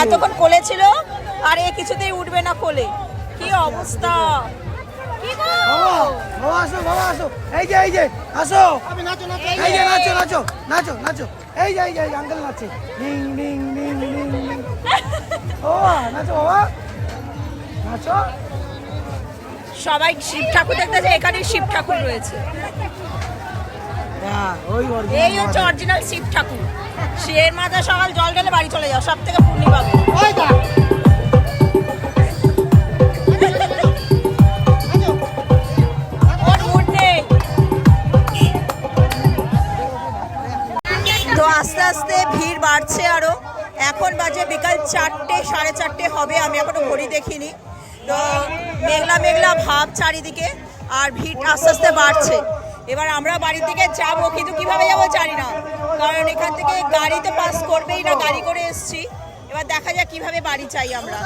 এতক্ষণ কোলে ছিল আর এ কিছুতেই উঠবে না কোলে। কি অবস্থা! বাবা আসো, এই যে আসো, এই যে নাচো, এই যে আঙ্কেল নাচে, ডিং ডিং ডিং ডিং ডিং। ও নাচো বাবা, নাচো। সবাই শিব ঠাকুর দেখতে যায়, এখানে শিব ঠাকুর রয়েছে। এই হচ্ছে অরিজিনাল শিব ঠাকুর। শিবের মাথা সকাল জল ঢেলে বাড়ি চলে যাও, সব থেকে পুণ্যি পাবে। তো আস্তে আস্তে ভিড় বাড়ছে আরো। এখন বাজে বিকাল 4টে, 4:30 হবে। আমি এখনো ঘড়ি দেখিনি। তো মেঘলা মেঘলা ভাব চারিদিকে, আর ভিড় আস্তে আস্তে বাড়ছে। এবার আমরা বাড়ির দিকে যাবো, কিন্তু কিভাবে যাবো জানি না, কারণ এখান থেকে গাড়ি তো পাস করবেই না, গাড়ি করে এসছি। এবার দেখা যাক কিভাবে বাড়ি চাই আমরা।